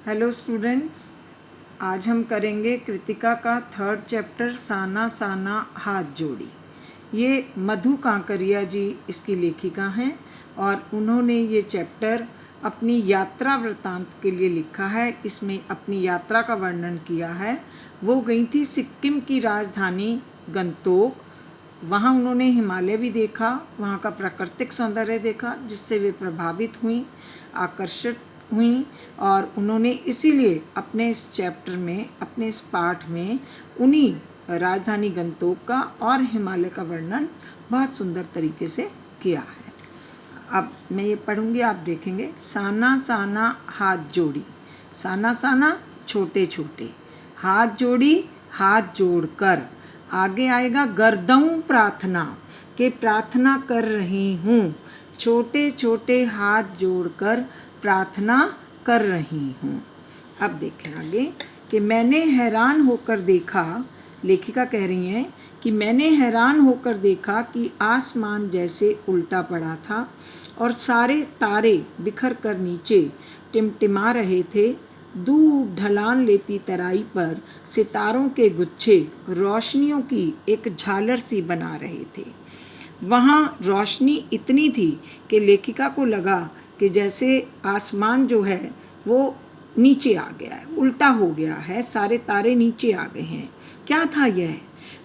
Hello students, आज हम करेंगे कृतिका का 3rd चैप्टर साना साना हाथ जोड़ी। ये मधु कांकरिया जी इसकी लेखिका हैं और उन्होंने ये चैप्टर अपनी यात्रा वृत्तांत के लिए लिखा है। इसमें अपनी यात्रा का वर्णन किया है। वो गई थी सिक्किम की राजधानी गंगटोक। वहाँ उन्होंने हिमालय भी देखा, वहाँ का प्राकृतिक सौंदर्य देखा, जिससे वे प्रभावित हुई, आकर्षित हुई और उन्होंने इसीलिए अपने इस चैप्टर में, अपने इस पाठ में उन्हीं राजधानी गंगटोक का और हिमालय का वर्णन बहुत सुंदर तरीके से किया है। अब मैं ये पढ़ूंगी, आप देखेंगे। साना साना हाथ जोड़ी, साना साना छोटे छोटे, हाथ जोड़ी हाथ जोड़कर, आगे आएगा गर्दऊं प्रार्थना के प्रार्थना कर रही हूँ, छोटे छोटे हाथ जोड़कर प्रार्थना कर रही हूँ। अब देखें आगे कि मैंने हैरान होकर देखा, लेखिका कह रही हैं कि मैंने हैरान होकर देखा कि आसमान जैसे उल्टा पड़ा था और सारे तारे बिखर कर नीचे टिमटिमा रहे थे। दूर ढलान लेती तराई पर सितारों के गुच्छे रोशनियों की एक झालर सी बना रहे थे। वहाँ रोशनी इतनी थी कि लेखिका को लगा कि जैसे आसमान जो है वो नीचे आ गया है, उल्टा हो गया है, सारे तारे नीचे आ गए हैं। क्या था यह?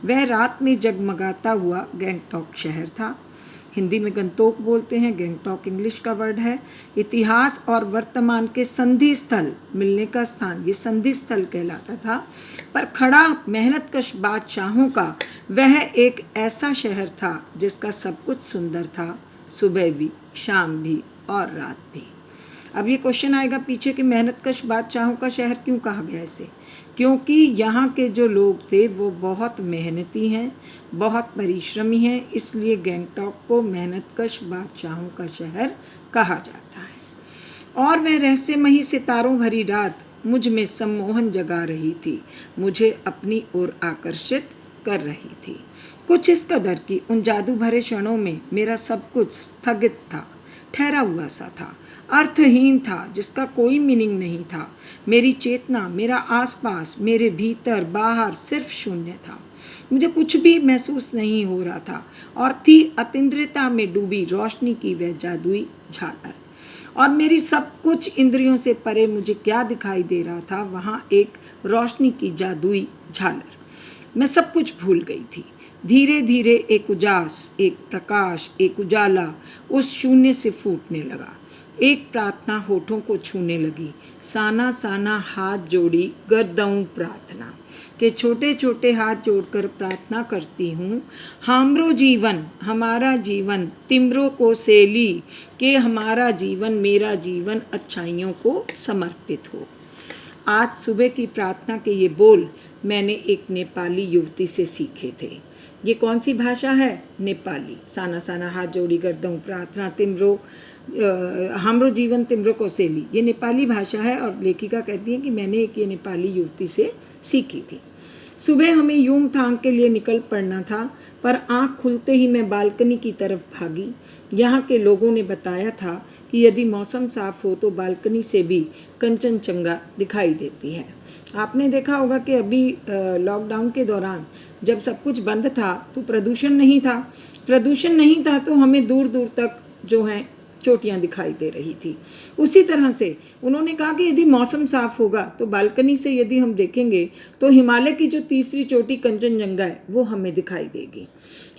वह रात में जगमगाता हुआ गंगटोक शहर था। हिंदी में गंगटोक बोलते हैं, गंगटोक इंग्लिश का वर्ड है। इतिहास और वर्तमान के संधि स्थल मिलने का स्थान ये संधि स्थल कहलाता था। पर खड़ा मेहनतकश बादशाहों का वह एक ऐसा शहर था जिसका सब कुछ सुंदर था, सुबह भी, शाम भी और रात भी। अब ये क्वेश्चन आएगा पीछे कि मेहनतकश बादशाहों का शहर क्यों कहा गया इसे? क्योंकि यहाँ के जो लोग थे वो बहुत मेहनती हैं, बहुत परिश्रमी हैं, इसलिए गंगटोक को मेहनतकश बादशाहों का शहर कहा जाता है। और वह रहस्यमयी सितारों भरी रात मुझ में सम्मोहन जगा रही थी, मुझे अपनी ओर आकर्षित कर रही थी। कुछ इस कदर कि उन जादू भरे क्षणों में मेरा सब कुछ स्थगित था, ठहरा हुआ सा था, अर्थहीन था, जिसका कोई मीनिंग नहीं था। मेरी चेतना, मेरा आसपास, मेरे भीतर बाहर सिर्फ शून्य था। मुझे कुछ भी महसूस नहीं हो रहा था और थी अतीन्द्रियता में डूबी रोशनी की वह जादुई झालर। और मेरी सब कुछ इंद्रियों से परे मुझे क्या दिखाई दे रहा था? वहाँ एक रोशनी की जादुई झालर। मैं सब कुछ भूल गई थी। धीरे धीरे एक उजास, एक प्रकाश, एक उजाला उस शून्य से फूटने लगा। एक प्रार्थना होठों को छूने लगी। साना साना हाथ जोड़ी गर्दऊं प्रार्थना के छोटे छोटे हाथ जोड़कर प्रार्थना करती हूँ। हमरो जीवन, हमारा जीवन, तिमरो को सेली के हमारा जीवन, मेरा जीवन अच्छाइयों को समर्पित हो। आज सुबह की प्रार्थना के ये बोल मैंने एक नेपाली युवती से सीखे थे। ये कौन सी भाषा है? नेपाली। साना साना हाथ जोड़ी गर्दऊं प्रार्थना, तिमरो हमरो जीवन तिमरो कौसेली, ये नेपाली भाषा है। और लेखिका कहती है कि मैंने एक ये नेपाली युवती से सीखी थी। सुबह हमें यूमथांग के लिए निकल पड़ना था, पर आँख खुलते ही मैं बालकनी की तरफ भागी। यहाँ के लोगों ने बताया था कि यदि मौसम साफ हो तो बालकनी से भी कंचनजंगा दिखाई देती है। आपने देखा होगा कि अभी लॉकडाउन के दौरान जब सब कुछ बंद था तो प्रदूषण नहीं था तो हमें दूर दूर तक जो है चोटियाँ दिखाई दे रही थी। उसी तरह से उन्होंने कहा कि यदि मौसम साफ होगा तो बालकनी से यदि हम देखेंगे तो हिमालय की जो तीसरी चोटी कंचनजंगा है वो हमें दिखाई देगी।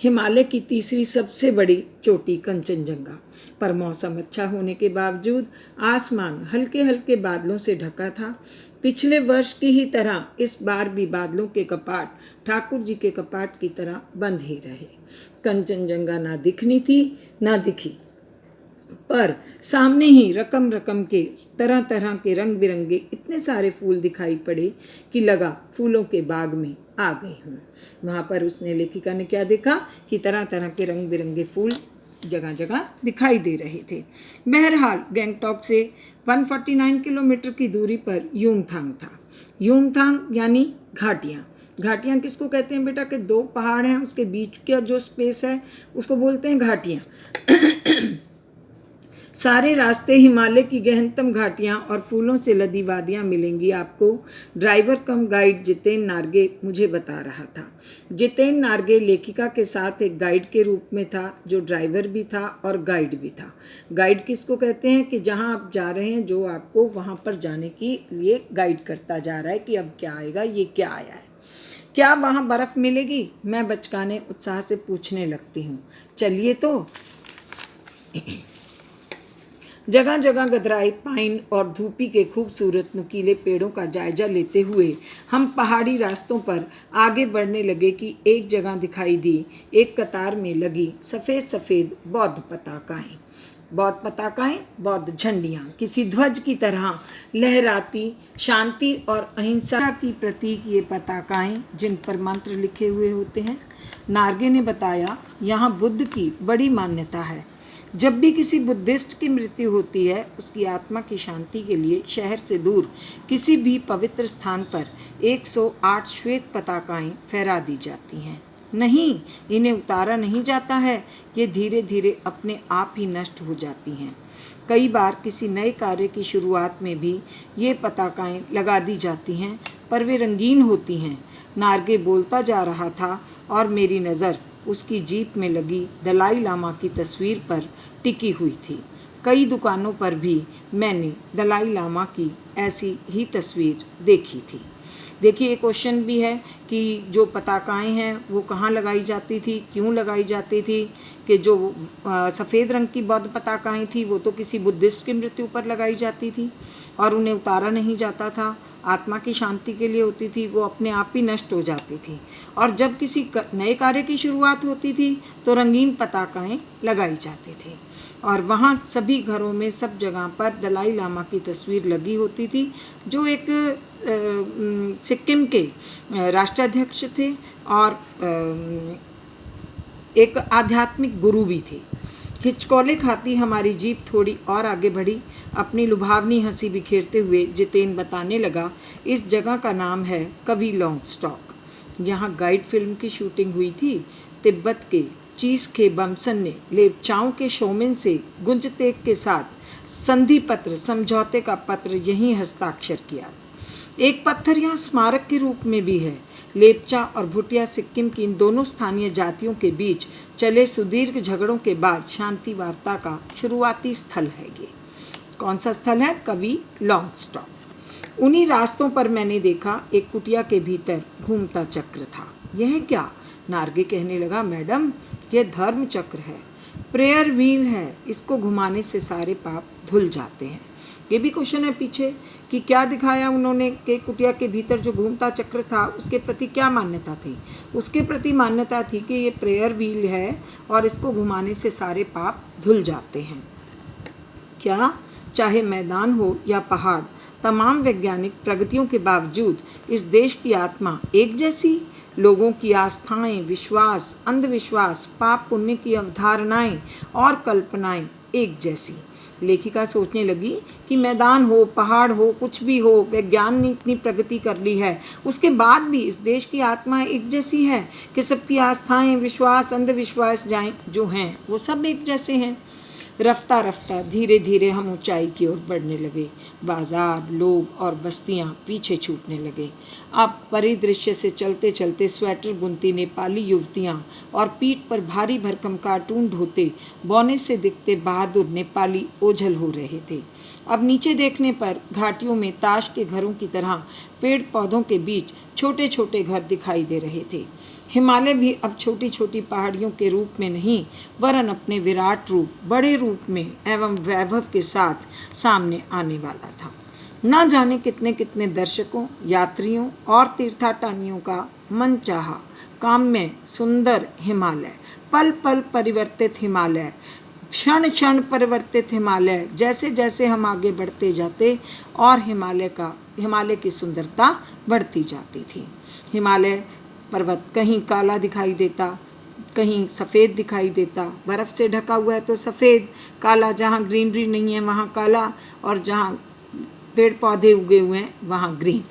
हिमालय की तीसरी सबसे बड़ी चोटी कंचनजंगा। पर मौसम अच्छा होने के बावजूद आसमान हल्के हल्के बादलों से ढका था। पिछले वर्ष की ही तरह इस बार भी बादलों के कपाट ठाकुर जी के कपाट की तरह बंद ही रहे। कंचनजंगा ना दिखनी थी ना दिखी, पर सामने ही रकम रकम के तरह तरह के रंग बिरंगे इतने सारे फूल दिखाई पड़े कि लगा फूलों के बाग में आ गई हूँ। वहाँ पर उसने, लेखिका ने क्या देखा कि तरह तरह के रंग बिरंगे फूल जगह जगह दिखाई दे रहे थे। बहरहाल गंगटोक से 149 किलोमीटर की दूरी पर यूमथांग था। यूमथांग यानी घाटियाँ। घाटियाँ किसको कहते हैं बेटा? कि दो पहाड़ हैं, उसके बीच का जो स्पेस है उसको बोलते हैं घाटियाँ। सारे रास्ते हिमालय की गहनतम घाटियाँ और फूलों से लदी वादियाँ मिलेंगी आपको। ड्राइवर कम गाइड जितेन नार्गे मुझे बता रहा था। जितेन नार्गे लेखिका के साथ एक गाइड के रूप में था, जो ड्राइवर भी था और गाइड भी था। गाइड किसको कहते हैं कि जहाँ आप जा रहे हैं, जो आपको वहाँ पर जाने के लिए गाइड करता जा रहा है कि अब क्या आएगा, ये क्या आया है। क्या वहाँ बर्फ़ मिलेगी? मैं बचकाने उत्साह से पूछने लगती हूँ। चलिए तो। जगह जगह गदराए पाइन और धूपी के खूबसूरत नुकीले पेड़ों का जायजा लेते हुए हम पहाड़ी रास्तों पर आगे बढ़ने लगे कि एक जगह दिखाई दी एक कतार में लगी सफ़ेद सफ़ेद बौद्ध पताकाएँ। बौद्ध पताकाएँ, बौद्ध झंडियाँ किसी ध्वज की तरह लहराती, शांति और अहिंसा की प्रतीक ये पताकाएँ, जिन पर मंत्र लिखे हुए होते हैं। नार्गे ने बताया, यहाँ बुद्ध की बड़ी मान्यता है। जब भी किसी बुद्धिस्ट की मृत्यु होती है, उसकी आत्मा की शांति के लिए शहर से दूर किसी भी पवित्र स्थान पर 108 श्वेत पताकाएँ फहरा दी जाती हैं। नहीं, इन्हें उतारा नहीं जाता है, ये धीरे धीरे अपने आप ही नष्ट हो जाती हैं। कई बार किसी नए कार्य की शुरुआत में भी ये पताकाएँ लगा दी जाती हैं, पर वे रंगीन होती हैं। नार्गे बोलता जा रहा था और मेरी नज़र उसकी जीप में लगी दलाई लामा की तस्वीर पर टिकी हुई थी। कई दुकानों पर भी मैंने दलाई लामा की ऐसी ही तस्वीर देखी थी। देखिए, एक क्वेश्चन भी है कि जो पताकाएँ हैं वो कहाँ लगाई जाती थी, क्यों लगाई जाती थी। कि जो सफ़ेद रंग की बौद्ध पताकाएँ थी वो तो किसी बुद्धिस्ट की मृत्यु पर लगाई जाती थी और उन्हें उतारा नहीं जाता था, आत्मा की शांति के लिए होती थी, वो अपने आप ही नष्ट हो जाती थी। और जब किसी नए कार्य की शुरुआत होती थी तो रंगीन पताकाएँ लगाई जाती थी। और वहाँ सभी घरों में, सब जगह पर दलाई लामा की तस्वीर लगी होती थी, जो एक सिक्किम के राष्ट्राध्यक्ष थे और एक आध्यात्मिक गुरु भी थे। हिचकोले खाती हमारी जीप थोड़ी और आगे बढ़ी। अपनी लुभावनी हंसी बिखेरते हुए जितेन बताने लगा, इस जगह का नाम है कवि लॉन्गस्टॉक। यहाँ गाइड फिल्म की शूटिंग हुई थी। तिब्बत के चीज के बमसन ने लेपचाओं के शोमेन से गुंजतेक के साथ संधि पत्र, समझौते का पत्र यहीं हस्ताक्षर किया। एक पत्थर यहाँ स्मारक के रूप में भी है। लेपचा और भुटिया सिक्किम की इन दोनों स्थानीय जातियों के बीच चले सुदीर्घ झगड़ों के बाद शांति वार्ता का शुरुआती स्थल है ये। कौन सा स्थल है? कवि लॉन्गस्टॉक। उन्हीं रास्तों पर मैंने देखा एक कुटिया के भीतर घूमता चक्र था। यह क्या? नार्गे कहने लगा, मैडम, यह धर्म चक्र है, प्रेयर व्हील है। इसको घुमाने से सारे पाप धुल जाते हैं। ये भी क्वेश्चन है पीछे कि क्या दिखाया उन्होंने कि कुटिया के भीतर जो घूमता चक्र था उसके प्रति क्या मान्यता थी। उसके प्रति मान्यता थी कि ये प्रेयर व्हील है और इसको घुमाने से सारे पाप धुल जाते हैं। क्या? चाहे मैदान हो या पहाड़, तमाम वैज्ञानिक प्रगतियों के बावजूद इस देश की आत्मा एक जैसी। लोगों की आस्थाएं, विश्वास, अंधविश्वास, पाप पुण्य की अवधारणाएं और कल्पनाएं एक जैसी। लेखिका सोचने लगी कि मैदान हो, पहाड़ हो, कुछ भी हो, विज्ञान ने इतनी प्रगति कर ली है, उसके बाद भी इस देश की आत्मा एक जैसी है कि सबकी आस्थाएं, विश्वास, अंधविश्वास जाएं जो हैं वो सब एक जैसे हैं। रफ्ता रफ्ता धीरे धीरे हम ऊंचाई की ओर बढ़ने लगे। बाजार, लोग और बस्तियां पीछे छूटने लगे। अब परिदृश्य से चलते चलते स्वेटर बुनती नेपाली युवतियां और पीठ पर भारी भरकम कार्टून ढोते बौने से दिखते बहादुर नेपाली ओझल हो रहे थे। अब नीचे देखने पर घाटियों में ताश के घरों की तरह पेड़ पौधों के बीच छोटे छोटे घर दिखाई दे रहे थे। हिमालय भी अब छोटी छोटी पहाड़ियों के रूप में नहीं, वरन अपने विराट रूप, बड़े रूप में एवं वैभव के साथ सामने आने वाला था। न जाने कितने कितने दर्शकों, यात्रियों और तीर्थाटनियों का मन चाहा काम्य सुंदर हिमालय, पल पल परिवर्तित हिमालय, क्षण क्षण परिवर्तित हिमालय। जैसे जैसे हम आगे बढ़ते जाते और हिमालय की सुंदरता बढ़ती जाती थी। हिमालय पर्वत कहीं काला दिखाई देता, कहीं सफ़ेद दिखाई देता। बर्फ़ से ढका हुआ है तो सफ़ेद, काला, जहाँ ग्रीनरी नहीं है वहाँ काला, और जहाँ पेड़ पौधे उगे हुए हैं वहाँ ग्रीन।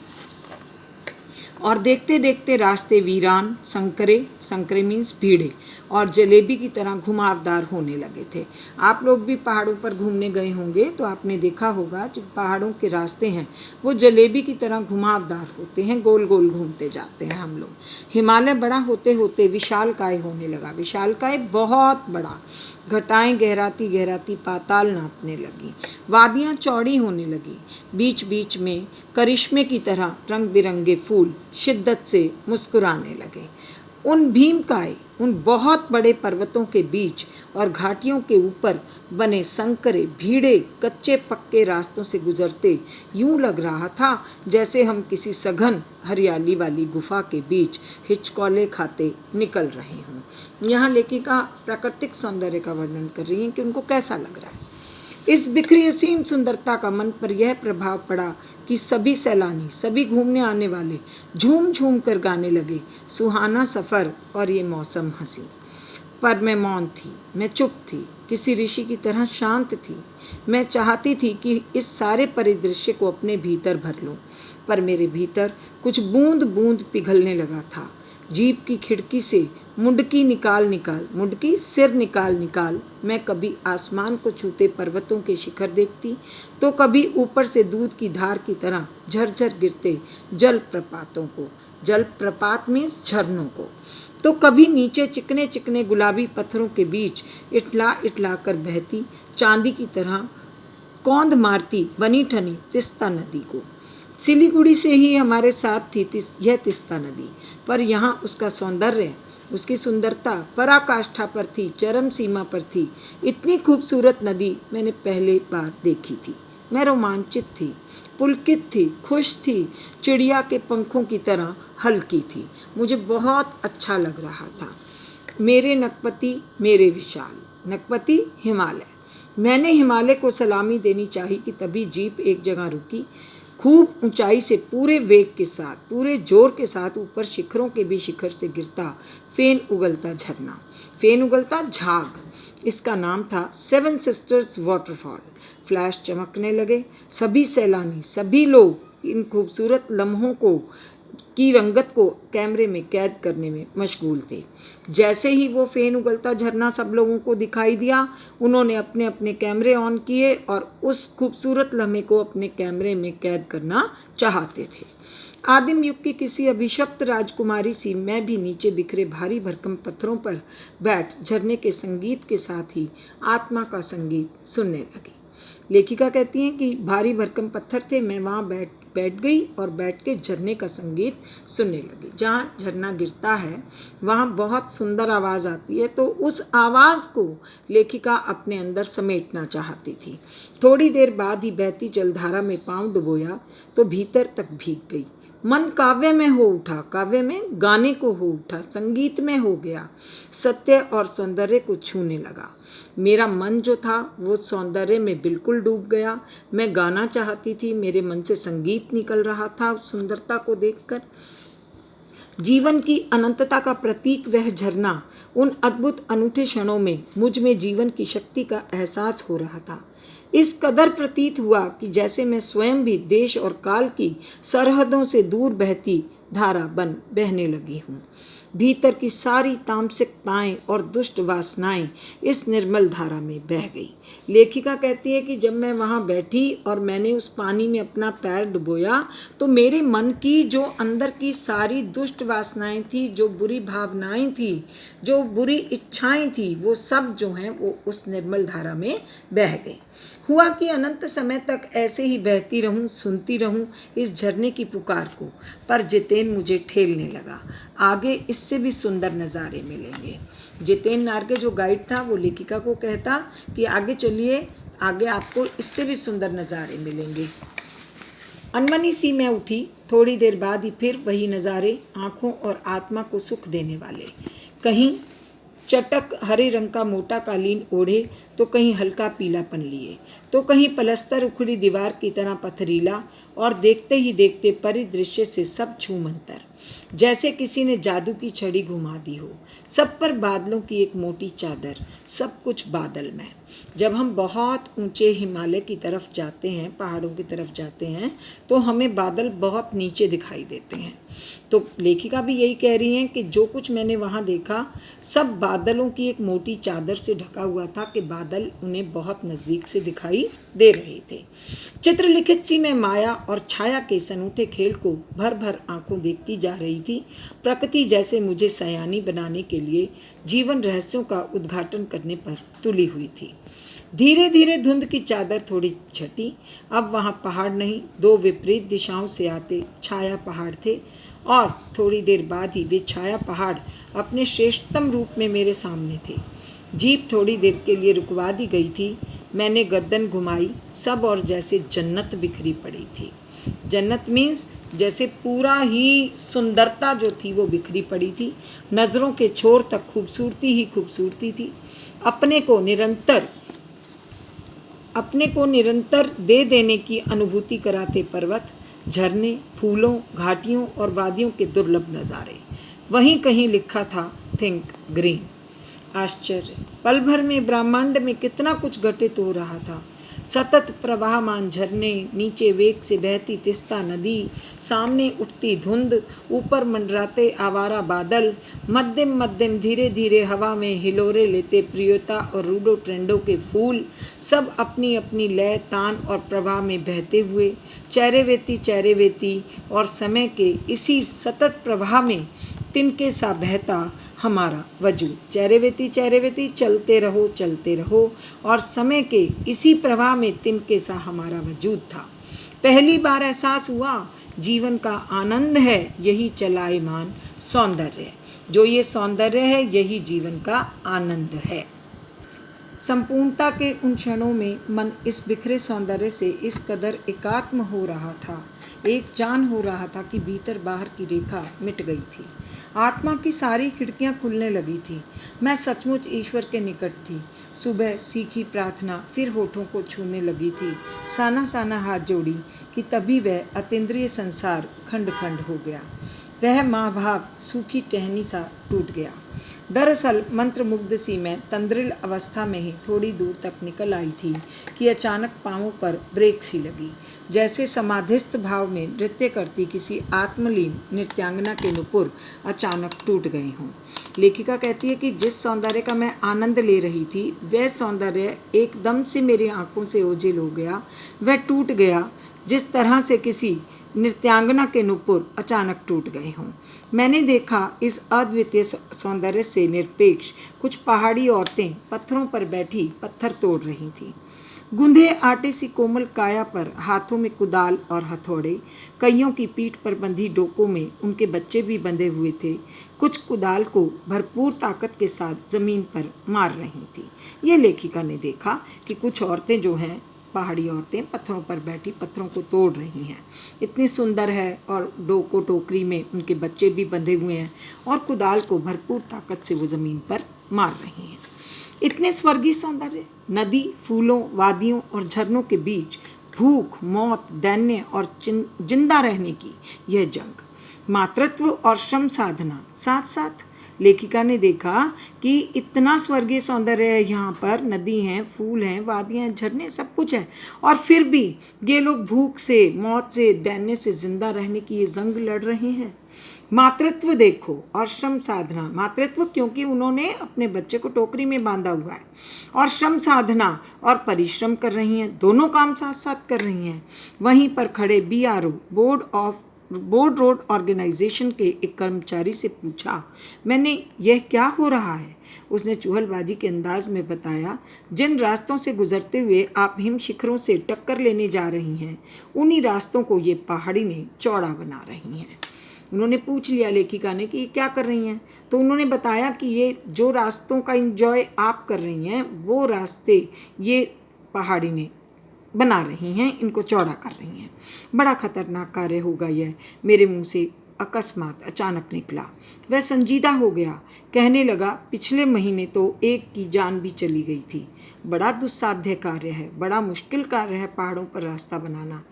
और देखते देखते रास्ते वीरान, संकरे मीन्स भीड़े और जलेबी की तरह घुमावदार होने लगे थे। आप लोग भी पहाड़ों पर घूमने गए होंगे तो आपने देखा होगा जो पहाड़ों के रास्ते हैं वो जलेबी की तरह घुमावदार होते हैं, गोल गोल घूमते जाते हैं हम लोग। हिमालय बड़ा होते होते विशालकाय होने लगा, विशालकाय बहुत बड़ा, घटाएं गहराती गहराती पाताल नापने लगी, वादियाँ चौड़ी होने लगी, बीच बीच में करिश्मे की तरह रंग बिरंगे फूल शिद्दत से मुस्कुराने लगे। उन भीमकाय, उन बहुत बड़े पर्वतों के बीच और घाटियों के ऊपर बने संकरे भीड़े कच्चे पक्के रास्तों से गुजरते यूं लग रहा था जैसे हम किसी सघन हरियाली वाली गुफा के बीच हिचकोले खाते निकल रहे हों। यहाँ लेखिका प्राकृतिक सौंदर्य का वर्णन कर रही हैं कि उनको कैसा लग रहा है। इस बिखरी असीम सुंदरता का मन पर यह प्रभाव पड़ा कि सभी सैलानी, सभी घूमने आने वाले झूम झूम कर गाने लगे, सुहाना सफ़र और ये मौसम हंसी। पर मैं मौन थी, मैं चुप थी, किसी ऋषि की तरह शांत थी। मैं चाहती थी कि इस सारे परिदृश्य को अपने भीतर भर लूं, पर मेरे भीतर कुछ बूंद बूंद पिघलने लगा था। जीप की खिड़की से मुंडकी मुंडकी सिर निकाल मैं कभी आसमान को छूते पर्वतों के शिखर देखती तो कभी ऊपर से दूध की धार की तरह झरझर गिरते जलप्रपातों को, जलप्रपात मीन्स झरनों को, तो कभी नीचे चिकने चिकने गुलाबी पत्थरों के बीच इटला इटला कर बहती चांदी की तरह कौंध मारती बनी ठनी तिस्ता नदी को। सिलीगुड़ी से ही हमारे साथ थी यह तिस्ता नदी, पर यहाँ उसका सौंदर्य, उसकी सुंदरता पराकाष्ठा पर थी, चरम सीमा पर थी। इतनी खूबसूरत नदी मैंने पहले बार देखी थी। मैं रोमांचित थी, पुलकित थी, खुश थी, चिड़िया के पंखों की तरह हल्की थी। मुझे बहुत अच्छा लग रहा था। मेरे नकपति मेरे विशाल, नकपति हिमालय। मैंने हिमालय को सलामी देनी चाहिए कि तभी जीप एक जगह रुकी। खूब ऊंचाई से पूरे वेग के साथ, पूरे जोर के साथ ऊपर शिखरों के भी शिखर से गिरता फेन उगलता झरना, फेन उगलता झाग। इसका नाम था सेवन सिस्टर्स वाटरफॉल। फ्लैश चमकने लगे। सभी सैलानी, सभी लोग इन खूबसूरत लम्हों की रंगत को कैमरे में कैद करने में मशगूल थे। जैसे ही वो फेन उगलता झरना सब लोगों को दिखाई दिया, उन्होंने अपने अपने कैमरे ऑन किए और उस खूबसूरत लम्हे को अपने कैमरे में कैद करना चाहते थे। आदिम युग की किसी अभिशप्त राजकुमारी सी मैं भी नीचे बिखरे भारी भरकम पत्थरों पर बैठ झरने के संगीत के साथ ही आत्मा का संगीत सुनने लगी। लेखिका कहती हैं कि भारी भरकम पत्थर थे, मैं वहाँ बैठ गई और बैठ के झरने का संगीत सुनने लगी। जहाँ झरना गिरता है वहाँ बहुत सुंदर आवाज़ आती है, तो उस आवाज़ को लेखिका अपने अंदर समेटना चाहती थी। थोड़ी देर बाद ही बहती जलधारा में पांव डुबोया तो भीतर तक भीग गई। मन काव्य में हो उठा, काव्य में गाने को हो उठा, संगीत में हो गया, सत्य और सौंदर्य को छूने लगा। मेरा मन जो था वो सौंदर्य में बिल्कुल डूब गया। मैं गाना चाहती थी, मेरे मन से संगीत निकल रहा था उस सुंदरता को देखकर। जीवन की अनंतता का प्रतीक वह झरना, उन अद्भुत अनूठे क्षणों में मुझ में जीवन की शक्ति का एहसास हो रहा था। इस कदर प्रतीत हुआ कि जैसे मैं स्वयं भी देश और काल की सरहदों से दूर बहती धारा बन बहने लगी हूँ। भीतर की सारी तामसिकताएं और दुष्ट वासनाएं इस निर्मल धारा में बह गई। लेखिका कहती है कि जब मैं वहाँ बैठी और मैंने उस पानी में अपना पैर डुबोया तो मेरे मन की जो अंदर की सारी दुष्ट वासनाएं थी, जो बुरी भावनाएं थी, जो बुरी इच्छाएं थी, वो सब जो हैं वो उस निर्मल धारा में बह गई। हुआ कि अनंत समय तक ऐसे ही बहती रहूं, सुनती रहूं इस झरने की पुकार को, पर जितेन मुझे ठेलने लगा। आगे इससे भी सुंदर नज़ारे मिलेंगे। जितेन नार्गे जो गाइड था वो लेखिका को कहता कि आगे चलिए, आगे आपको इससे भी सुंदर नज़ारे मिलेंगे। अनमनी सी मैं उठी। थोड़ी देर बाद ही फिर वही नज़ारे, आँखों और आत्मा को सुख देने वाले। कहीं चटक हरे रंग का मोटा कालीन ओढ़े तो कहीं हल्का पीलापन लिए, तो कहीं पलस्तर उखड़ी दीवार की तरह पथरीला, और देखते ही देखते परिदृश्य से सब छूमंतर, जैसे किसी ने जादू की छड़ी घुमा दी हो। सब पर बादलों की एक मोटी चादर, सब कुछ बादलमय। जब हम बहुत ऊंचे हिमालय की तरफ जाते हैं, पहाड़ों की तरफ जाते हैं, तो हमें बादल बहुत नीचे दिखाई देते हैं। तो लेखिका भी यही कह रही हैं कि जो कुछ मैंने वहाँ देखा सब बादलों की एक मोटी चादर से ढका हुआ था कि बादल उन्हें बहुत नज़दीक से दिखाई दे रहे थे। चित्रलिखित सी मैं माया और छाया के इस अनूठे खेल को भर भर आंखों देखती जा रही थी। प्रकृति जैसे मुझे सयानी बनाने के लिए जीवन रहस्यों का उद्घाटन करने पर तुली हुई थी। धीरे धीरे धुंध की चादर थोड़ी छटी। अब वहाँ पहाड़ नहीं, दो विपरीत दिशाओं से आते छाया पहाड़ थे और थोड़ी देर बाद ही वे छाया पहाड़ अपने श्रेष्ठतम रूप में मेरे सामने थे। जीप थोड़ी देर के लिए रुकवा दी गई थी। मैंने गर्दन घुमाई, सब और जैसे जन्नत बिखरी पड़ी थी। जन्नत मीन्स जैसे पूरा ही सुंदरता जो थी वो बिखरी पड़ी थी। नज़रों के छोर तक खूबसूरती ही खूबसूरती थी। अपने को निरंतर दे देने की अनुभूति कराते पर्वत, झरने, फूलों, घाटियों और वादियों के दुर्लभ नज़ारे। वहीं कहीं लिखा था थिंक ग्रीन। आश्चर्य, पल भर में ब्रह्मांड में कितना कुछ घटित हो रहा था। सतत प्रवाहमान झरने, नीचे वेग से बहती तिस्ता नदी, सामने उठती धुंध, ऊपर मंडराते आवारा बादल, मध्यम मध्यम धीरे धीरे हवा में हिलोरे लेते प्रियता और रूडोट्रेंडो के फूल, सब अपनी अपनी लय, तान और प्रवाह में बहते हुए चेरेवेती और समय के इसी सतत प्रवाह में तिनके सा बहता हमारा वजूद। चेरेवेती चलते रहो और समय के इसी प्रवाह में तिनके सा हमारा वजूद था। पहली बार एहसास हुआ जीवन का आनंद है यही चलायमान सौंदर्य। जो ये सौंदर्य है यही जीवन का आनंद है। संपूर्णता के उन क्षणों में मन इस बिखरे सौंदर्य से इस कदर एकात्म हो रहा था, एक जान हो रहा था कि भीतर बाहर की रेखा मिट गई थी। आत्मा की सारी खिड़कियां खुलने लगी थी। मैं सचमुच ईश्वर के निकट थी। सुबह सीखी प्रार्थना फिर होठों को छूने लगी थी। साना साना हाथ जोड़ी कि तभी वह अतीन्द्रिय संसार खंड खंड हो गया। वह महाभाव सूखी टहनी सा टूट गया। दरअसल मंत्रमुग्ध सी मैं तंद्रिल अवस्था में ही थोड़ी दूर तक निकल आई थी कि अचानक पांवों पर ब्रेक सी लगी, जैसे समाधिस्थ भाव में नृत्य करती किसी आत्मलीन नृत्यांगना के नुपुर अचानक टूट गए हों। लेखिका कहती है कि जिस सौंदर्य का मैं आनंद ले रही थी वह सौंदर्य एकदम से मेरी आंखों से ओझल हो गया। वह टूट गया जिस तरह से किसी नृत्यांगना के नुपुर अचानक टूट गए हों। मैंने देखा इस अद्वितीय सौंदर्य से निरपेक्ष कुछ पहाड़ी औरतें पत्थरों पर बैठी पत्थर तोड़ रही थीं। गूंधे आटे सी कोमल काया पर हाथों में कुदाल और हथौड़े, कईयों की पीठ पर बंधी डोकों में उनके बच्चे भी बंधे हुए थे। कुछ कुदाल को भरपूर ताकत के साथ ज़मीन पर मार रही थी। ये लेखिका ने देखा कि कुछ औरतें जो हैं, पहाड़ी औरतें पत्थरों पर बैठी पत्थरों को तोड़ रही हैं। इतनी सुंदर है और डोको टोकरी में उनके बच्चे भी बंधे हुए हैं और कुदाल को भरपूर ताकत से वो ज़मीन पर मार रही हैं। इतने स्वर्गीय सौंदर्य, नदी, फूलों, वादियों और झरनों के बीच भूख, मौत, दैन्य और जिंदा रहने की यह जंग, मातृत्व और श्रम साधना साथ साथ। लेखिका ने देखा कि इतना स्वर्गीय सौंदर्य है यहाँ पर, नदी हैं, फूल हैं, वादियाँ हैं, झरने, सब कुछ है, और फिर भी ये लोग भूख से, मौत से, दैन्य से जिंदा रहने की ये जंग लड़ रहे हैं। मातृत्व देखो और श्रम साधना। मातृत्व क्योंकि उन्होंने अपने बच्चे को टोकरी में बांधा हुआ है, और श्रम साधना और परिश्रम कर रही हैं, दोनों काम साथ साथ कर रही हैं। वहीं पर खड़े BRO बोर्ड रोड ऑर्गेनाइजेशन के एक कर्मचारी से पूछा मैंने, यह क्या हो रहा है? उसने चुहलबाजी के अंदाज में बताया, जिन रास्तों से गुजरते हुए आप हिम शिखरों से टक्कर लेने जा रही हैं, उन्हीं रास्तों को ये पहाड़ी ने चौड़ा बना रही हैं। उन्होंने पूछ लिया लेखिका ने कि ये क्या कर रही हैं, तो उन्होंने बताया कि ये जो रास्तों का एंजॉय आप कर रही हैं वो रास्ते ये पहाड़ी ने बना रही हैं, इनको चौड़ा कर रही हैं। बड़ा खतरनाक कार्य होगा यह, मेरे मुंह से अकस्मात अचानक निकला। वह संजीदा हो गया, कहने लगा, पिछले महीने तो एक की जान भी चली गई थी। बड़ा दुस्साध्य कार्य है, बड़ा मुश्किल कार्य है पहाड़ों पर रास्ता बनाना।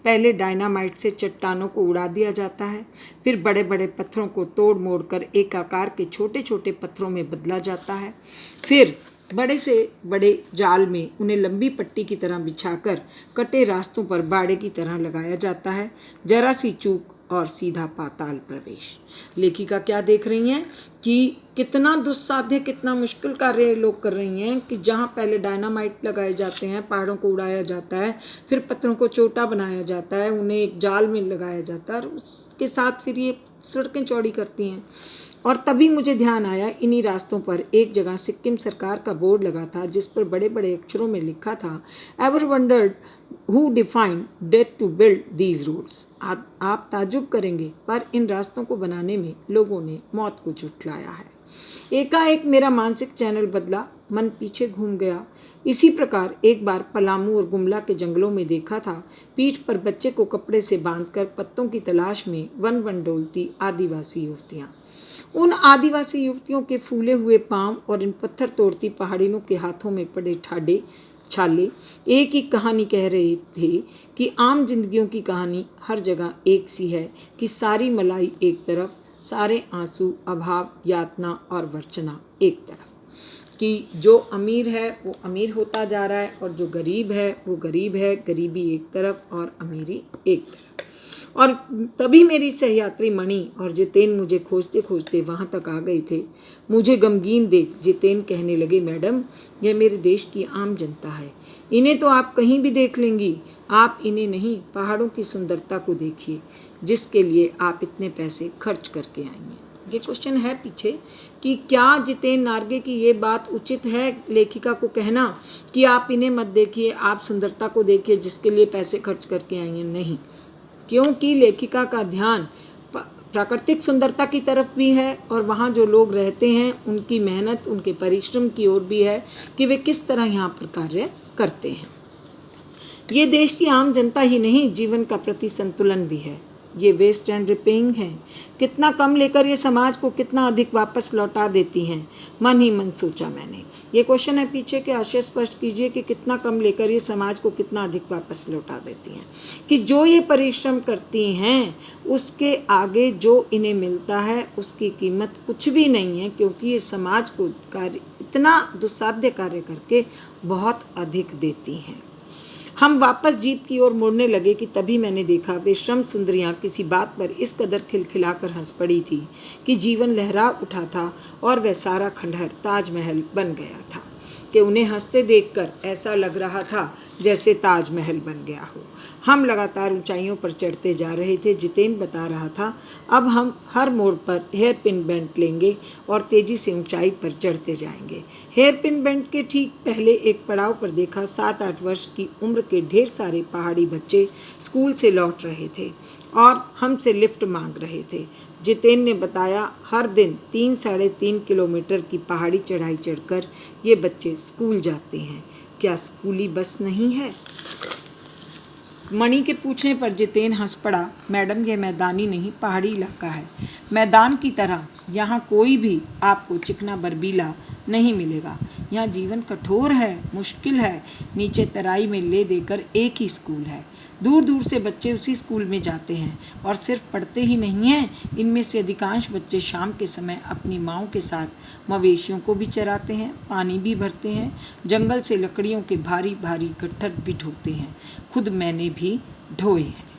पहले डायनामाइट से चट्टानों को उड़ा दिया जाता है, फिर बड़े बड़े पत्थरों को तोड़ मोड़ कर एक आकार के छोटे छोटे पत्थरों में बदला जाता है, फिर बड़े से बड़े जाल में उन्हें लंबी पट्टी की तरह बिछाकर कटे रास्तों पर बाड़े की तरह लगाया जाता है। जरा सी चूक और सीधा पाताल प्रवेश। लेखिका क्या देख रही हैं कि कितना दुस्साध्य, कितना मुश्किल कार्य लोग कर रही हैं कि जहाँ पहले डायनामाइट लगाए जाते हैं, पहाड़ों को उड़ाया जाता है, फिर पत्थरों को चोटा बनाया जाता है, उन्हें एक जाल में लगाया जाता है और उसके साथ फिर ये सड़कें चौड़ी करती हैं। और तभी मुझे ध्यान आया, इन्हीं रास्तों पर एक जगह सिक्किम सरकार का बोर्ड लगा था जिस पर बड़े बड़े अक्षरों में लिखा था, ever wondered who defied death to build these roads. आप ताजुब करेंगे, पर इन रास्तों को बनाने में लोगों ने मौत को झुठलाया है। एकाएक मेरा मानसिक चैनल बदला, मन पीछे घूम गया। इसी प्रकार एक बार पलामू और गुमला के जंगलों में देखा था, पीठ पर बच्चे को कपड़े से बांधकर पत्तों की तलाश में वन वन डोलती आदिवासी युवतियाँ। उन आदिवासी युवतियों के फूले हुए पांव और इन पत्थर तोड़ती पहाड़ियों के हाथों में पड़े ठाडे छाले एक ही कहानी कह रहे थे कि आम जिंदगियों की कहानी हर जगह एक सी है, कि सारी मलाई एक तरफ, सारे आंसू, अभाव, यातना और वर्चना एक तरफ, कि जो अमीर है वो अमीर होता जा रहा है और जो गरीब है वो गरीब है, गरीबी एक तरफ और अमीरी एक तरफ। और तभी मेरी सहयात्री मणि और जितेन मुझे खोजते खोजते वहाँ तक आ गए थे। मुझे गमगीन देख जितेन कहने लगे, मैडम यह मेरे देश की आम जनता है, इन्हें तो आप कहीं भी देख लेंगी, आप इन्हें नहीं पहाड़ों की सुंदरता को देखिए जिसके लिए आप इतने पैसे खर्च करके आई हैं। ये क्वेश्चन है पीछे कि क्या जितेन नार्गे की ये बात उचित है लेखिका को कहना कि आप इन्हें मत देखिए, आप सुंदरता को देखिए जिसके लिए पैसे खर्च करके आई हैं। नहीं, क्योंकि लेखिका का ध्यान प्राकृतिक सुंदरता की तरफ भी है और वहाँ जो लोग रहते हैं उनकी मेहनत, उनके परिश्रम की ओर भी है कि वे किस तरह यहाँ पर कार्य करते हैं। ये देश की आम जनता ही नहीं, जीवन का प्रति संतुलन भी है। ये वेस्ट एंड रिपेइंग है, कितना कम लेकर ये समाज को कितना अधिक वापस लौटा देती हैं। मन ही मन सोचा मैंने, ये क्वेश्चन है पीछे के आशय स्पष्ट कीजिए कि कितना कम लेकर ये समाज को कितना अधिक वापस लौटा देती हैं, कि जो ये परिश्रम करती हैं उसके आगे जो इन्हें मिलता है उसकी कीमत कुछ भी नहीं है, क्योंकि ये समाज को कार्य इतना दुस्साध्य कार्य करके बहुत अधिक देती हैं। हम वापस जीप की ओर मुड़ने लगे कि तभी मैंने देखा वे श्रम सुंदरियाँ किसी बात पर इस कदर खिलखिलाकर हंस पड़ी थी कि जीवन लहरा उठा था और वह सारा खंडहर ताजमहल बन गया था, कि उन्हें हंसते देखकर ऐसा लग रहा था जैसे ताजमहल बन गया हो। हम लगातार ऊंचाइयों पर चढ़ते जा रहे थे। जितेन बता रहा था, अब हम हर मोड़ पर हेयर पिन बेंड लेंगे और तेज़ी से ऊंचाई पर चढ़ते जाएंगे। हेयर पिन बेंड के ठीक पहले एक पड़ाव पर देखा 7-8 वर्ष की उम्र के ढेर सारे पहाड़ी बच्चे स्कूल से लौट रहे थे और हमसे लिफ्ट मांग रहे थे। जितेन ने बताया, हर दिन 3-3.5 किलोमीटर की पहाड़ी चढ़ाई चढ़कर ये बच्चे स्कूल जाते हैं। क्या स्कूली बस नहीं है? मणि के पूछने पर जितेन हंस पड़ा, मैडम यह मैदानी नहीं पहाड़ी इलाका है। मैदान की तरह यहाँ कोई भी आपको चिकना बर्फीला नहीं मिलेगा। यहाँ जीवन कठोर है, मुश्किल है। नीचे तराई में ले देकर एक ही स्कूल है, दूर दूर से बच्चे उसी स्कूल में जाते हैं और सिर्फ पढ़ते ही नहीं हैं, इनमें से अधिकांश बच्चे शाम के समय अपनी माँओं के साथ मवेशियों को भी चराते हैं, पानी भी भरते हैं, जंगल से लकड़ियों के भारी भारी गट्ठर भी ढोते हैं। खुद मैंने भी ढोए हैं।